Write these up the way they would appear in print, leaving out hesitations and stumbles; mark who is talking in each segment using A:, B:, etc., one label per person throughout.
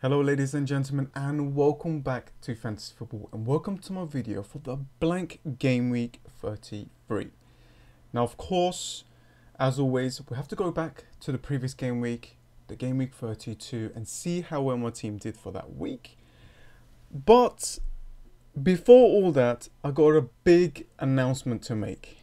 A: Hello ladies and gentlemen, and welcome back to Fantasy Football, and welcome to my video for the blank game week 33. Now of course, as always, we have to go back to the previous game week, the game week 32, and see how well my team did for that week. But before all that, I got a big announcement to make.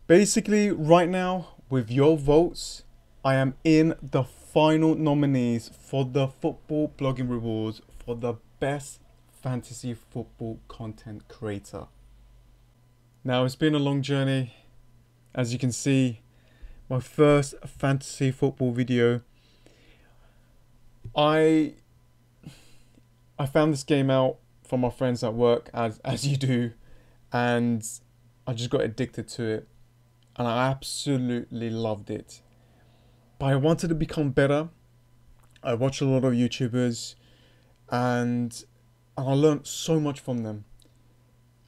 A: Basically, right now, with your votes, I am in the final nominees for the Football Blogging Rewards for the best fantasy football content creator. Now, it's been a long journey. As you can see, my first fantasy football video. I found this game out from my friends at work, as you do, and I just got addicted to it, and I absolutely loved it. But I wanted to become better. I watched a lot of YouTubers, and I learned so much from them.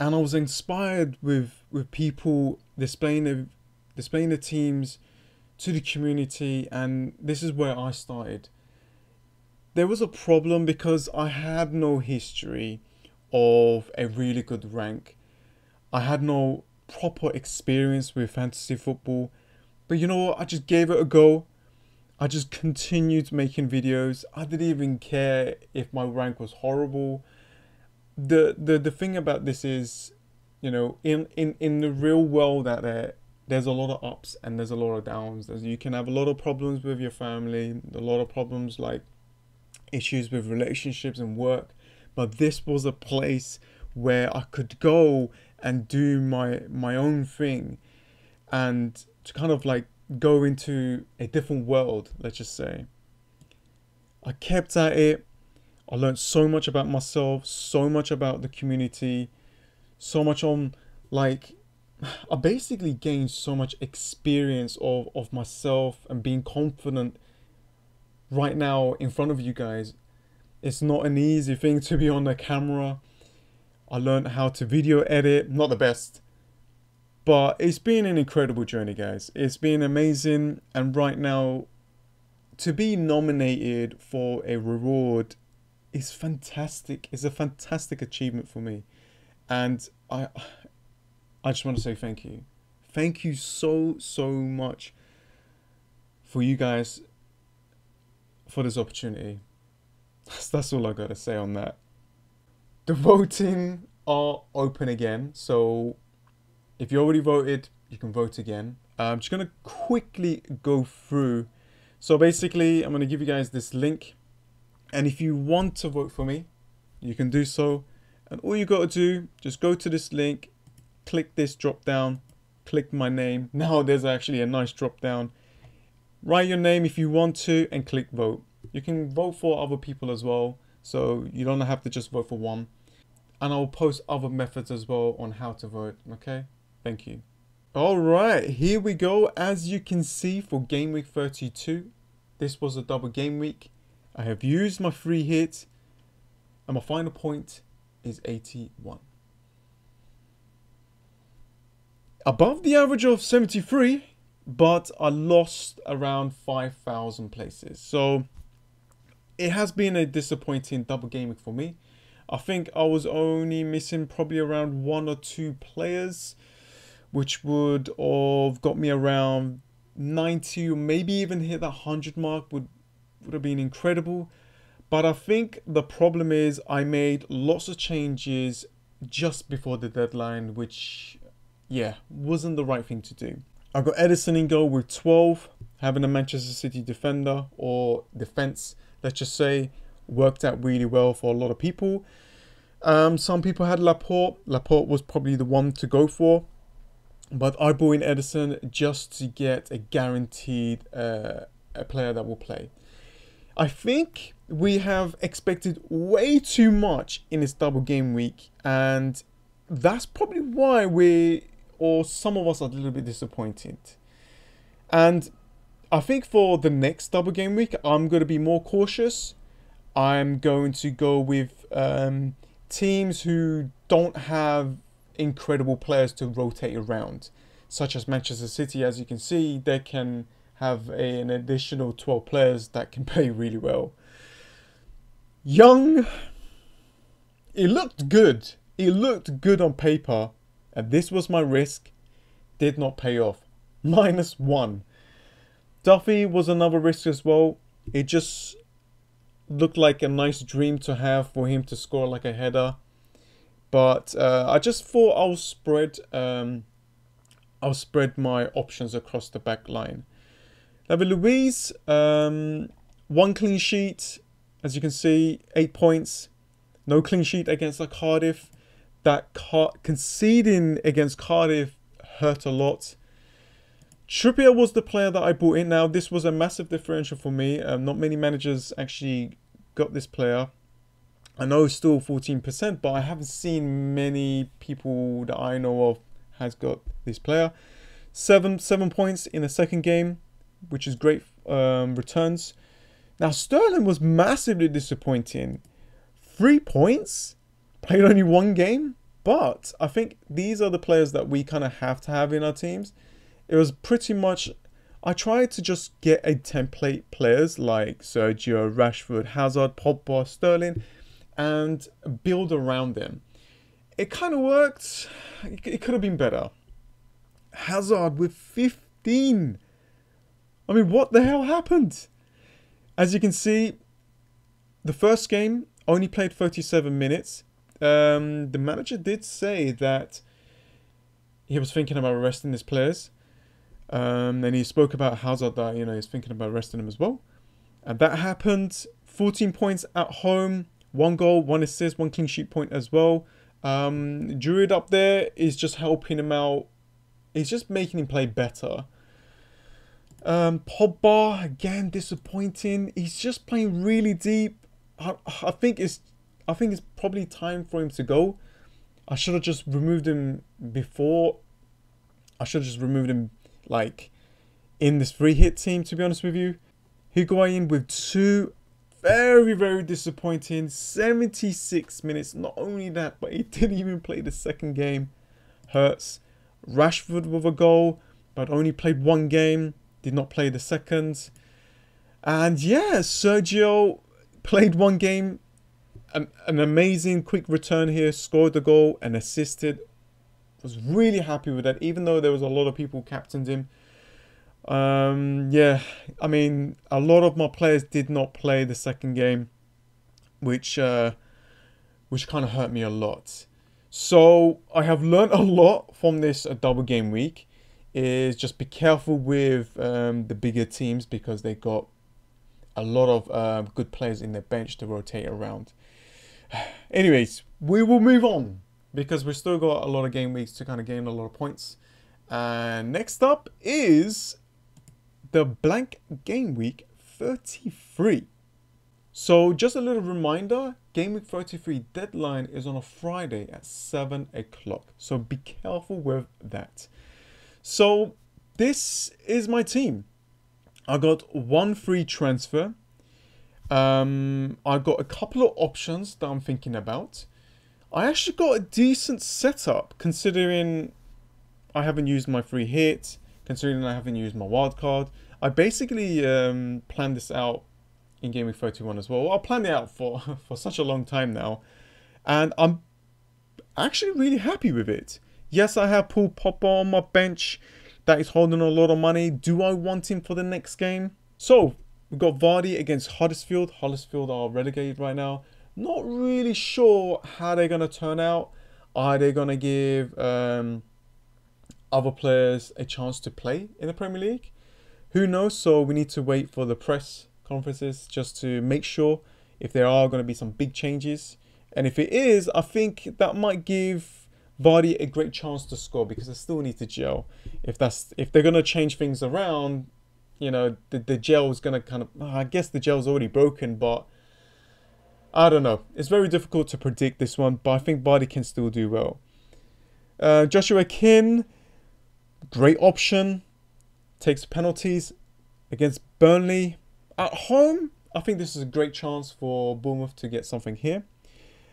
A: And I was inspired with people displaying the teams to the community, and this is where I started. There was a problem because I had no history of a really good rank. I had no proper experience with fantasy football. But you know what? I just gave it a go. I just continued making videos. I didn't even care if my rank was horrible. The thing about this is, you know, in the real world out there, there's a lot of ups and there's a lot of downs. You can have a lot of problems with your family, a lot of problems like issues with relationships and work. But this was a place where I could go and do my own thing, and to kind of like go into a different world, let's just say. I kept at it. I learned so much about myself, so much about the community, so much on like, I basically gained so much experience of myself and being confident right now in front of you guys. It's not an easy thing to be on the camera. I learned how to video edit, not the best. But it's been an incredible journey, guys. It's been amazing. And right now, to be nominated for a reward is fantastic. It's a fantastic achievement for me. And I just want to say thank you. Thank you so much for you guys for this opportunity. That's all I got to say on that. The voting are open again. So if you already voted, you can vote again. I'm just going to quickly go through. So basically, I'm going to give you guys this link. And if you want to vote for me, you can do so. And all you got to do, just go to this link, click this drop down, click my name. Now there's actually a nice drop down. Write your name if you want to and click vote. You can vote for other people as well. So you don't have to just vote for one. And I'll post other methods as well on how to vote, okay? Thank you. All right, here we go. As you can see, for game week 32, this was a double game week. I have used my free hit, and my final point is 81. Above the average of 73, but I lost around 5,000 places. So it has been a disappointing double game week for me. I think I was only missing probably around 1 or 2 players, which would have got me around 90 or maybe even hit that 100 mark would have been incredible. But I think the problem is I made lots of changes just before the deadline, which, yeah, wasn't the right thing to do. I got Edison in goal with 12, having a Manchester City defender or defense, let's just say, worked out really well for a lot of people. Some people had Laporte. Laporte was probably the one to go for. But I brought in Edison just to get a guaranteed a player that will play. I think we have expected way too much in this double game week, and that's probably why some of us are a little bit disappointed. And I think for the next double game week, I'm going to be more cautious. I'm going to go with teams who don't have incredible players to rotate around, such as Manchester City. As you can see, they can have an additional 12 players that can play really well. Young, it looked good. It looked good on paper. And this was my risk. Did not pay off. -1. Duffy was another risk as well. It just looked like a nice dream to have for him to score like a header. But I just thought I'll spread my options across the back line. David Luiz, 1 clean sheet. As you can see, 8 points. No clean sheet against Cardiff. That conceding against Cardiff hurt a lot. Trippier was the player that I brought in. Now, this was a massive differential for me. Not many managers actually got this player. I know it's still 14%, but I haven't seen many people that I know of has got this player. 7 points in the second game, which is great returns. Now, Sterling was massively disappointing. 3 points, played only 1 game, but I think these are the players that we kind of have to have in our teams. It was pretty much, I tried to just get a template players like Sergio, Rashford, Hazard, Pogba, Sterling, and build around them. It kind of worked. It could have been better. Hazard with 15. I mean, what the hell happened? As you can see, the first game only played 37 minutes. The manager did say that he was thinking about resting his players. And he spoke about Hazard that, he's thinking about resting him as well. And that happened. 14 points at home. 1 goal, 1 assist, 1 clean sheet point as well. Druid up there is just helping him out. He's just making him play better. Pogba, again, disappointing. He's just playing really deep. I think it's probably time for him to go. I should have just removed him before. I should have just removed him like in this free hit team, to be honest with you. Higuain with 2. Very, very disappointing. 76 minutes. Not only that, but he didn't even play the second game. Hurts. Rashford with a goal, but only played 1 game. Did not play the second. And yeah, Sergio played 1 game. An amazing quick return here. Scored the goal and assisted. Was really happy with that, even though there was a lot of people captained him. Yeah, I mean, a lot of my players did not play the second game, which kind of hurt me a lot. So I have learned a lot from this double game week. Is just be careful with the bigger teams, because they got a lot of good players in their bench to rotate around. Anyways, we will move on, because we've still got a lot of game weeks to kind of gain a lot of points. And next up is the blank game week 33. So just a little reminder, game week 33 deadline is on a Friday at 7 o'clock. So be careful with that. So this is my team. I got 1 free transfer. I got a couple of options that I'm thinking about. I actually got a decent setup, considering I haven't used my free hit, considering I haven't used my wildcard. I basically planned this out in Game Week 31 as well. I planned it out for such a long time now. And I'm actually really happy with it. Yes, I have Paul Pogba on my bench that is holding a lot of money. Do I want him for the next game? So, we've got Vardy against Huddersfield. Huddersfield are relegated right now. Not really sure how they're going to turn out. Are they going to give other players a chance to play in the Premier League? Who knows? So we need to wait for the press conferences just to make sure if there are going to be some big changes. And if it is, I think that might give Vardy a great chance to score, because they still need to gel. If they're going to change things around, the gel is going to kind of, I guess the gel's already broken, but I don't know. It's very difficult to predict this one, but I think Vardy can still do well. Joshua King, great option. Takes penalties against Burnley. At home, I think this is a great chance for Bournemouth to get something here.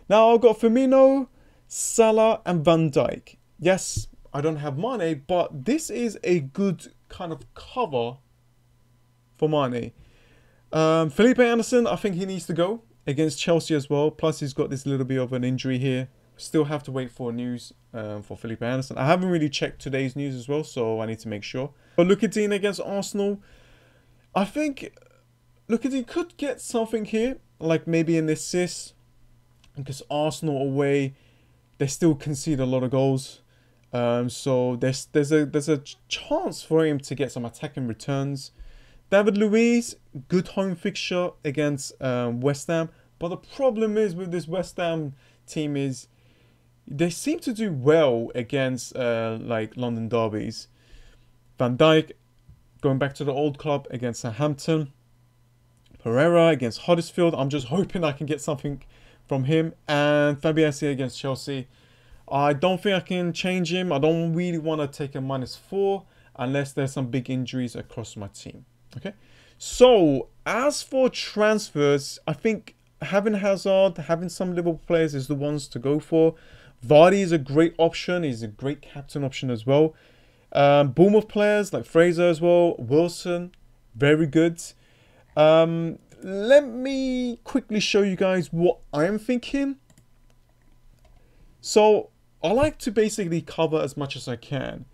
A: Now I've got Firmino, Salah and Van Dijk. Yes, I don't have Mane, but this is a good kind of cover for Mane. Felipe Anderson, I think he needs to go. against Chelsea as well. Plus, he's got this little bit of an injury here. Still have to wait for news for Felipe Anderson. I haven't really checked today's news as well, so I need to make sure. But Lukaden against Arsenal, I think Lukaden could get something here, like maybe an assist, because Arsenal away, they still concede a lot of goals. So there's a chance for him to get some attacking returns. David Luiz, good home fixture against West Ham. But the problem is with this West Ham team is they seem to do well against like London derbies. Van Dijk going back to the old club against Southampton. Pereira against Huddersfield. I'm just hoping I can get something from him. And Fabianski against Chelsea. I don't think I can change him. I don't really want to take a -4 unless there's some big injuries across my team. Okay. So as for transfers, I think having Hazard, having some Liverpool players is the ones to go for. Vardy is a great option. He's a great captain option as well. Bournemouth players like Fraser as well. Wilson, very good. Let me quickly show you guys what I'm thinking. So I like to basically cover as much as I can.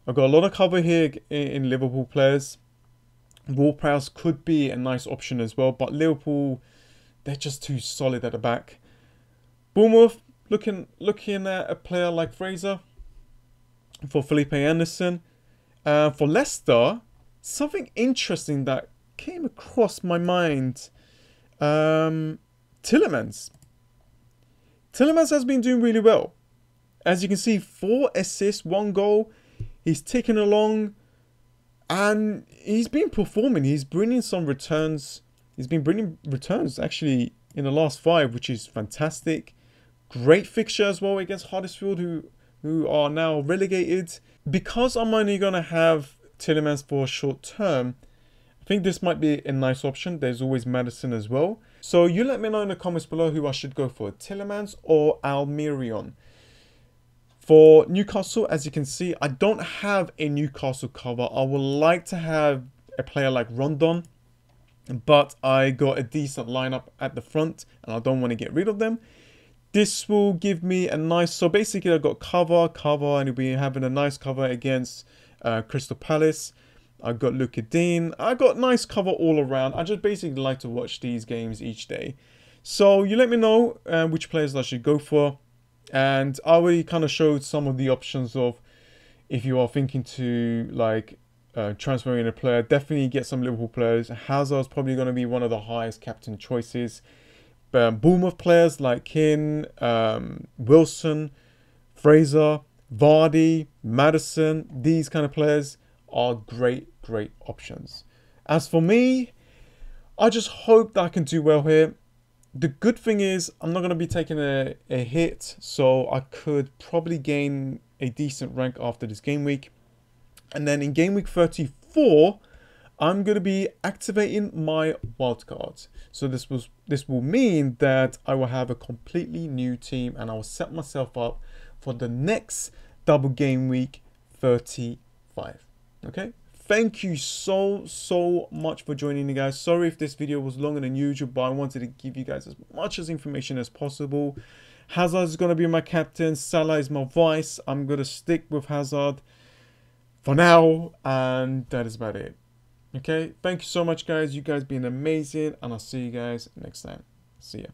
A: I've got a lot of cover here in Liverpool players. Ward-Prowse could be a nice option as well, but Liverpool, they're just too solid at the back. Bournemouth, looking at a player like Fraser. For Felipe Anderson. For Leicester, something interesting that came across my mind. Tielemans. Tielemans has been doing really well. As you can see, 4 assists, 1 goal. He's ticking along. And he's been performing. He's bringing some returns. He's been bringing returns actually in the last 5, which is fantastic. Great fixture as well against Huddersfield, who are now relegated. Because I'm only going to have Tielemans for a short term, I think this might be a nice option. There's always Maddison as well. So you let me know in the comments below who I should go for, Tielemans or Almiron. For Newcastle, as you can see, I don't have a Newcastle cover. I would like to have a player like Rondon, but I got a decent lineup at the front and I don't want to get rid of them. This will give me a nice, so basically I've got cover, and we'll be having a nice cover against Crystal Palace. I've got Lukaden. I got nice cover all around. I just basically like to watch these games each day. So you let me know which players I should go for. And I already kind of showed some of the options of if you are thinking to like transferring a player, definitely get some Liverpool players. Hazard's probably going to be one of the highest captain choices. Bournemouth players like Keane, Wilson, Fraser, Vardy, Maddison, these kind of players are great options. As for me, I just hope that I can do well here. The good thing is I'm not going to be taking a hit, so I could probably gain a decent rank after this game week. And then in game week 34, I'm going to be activating my wildcards. So this will mean that I will have a completely new team and I will set myself up for the next double game week 35. Okay? Thank you so much for joining me, guys. Sorry if this video was longer than usual, but I wanted to give you guys as much information as possible. Hazard is going to be my captain. Salah is my vice. I'm going to stick with Hazard for now, and that is about it. Okay, thank you so much, guys. You guys been amazing, and I'll see you guys next time. See ya.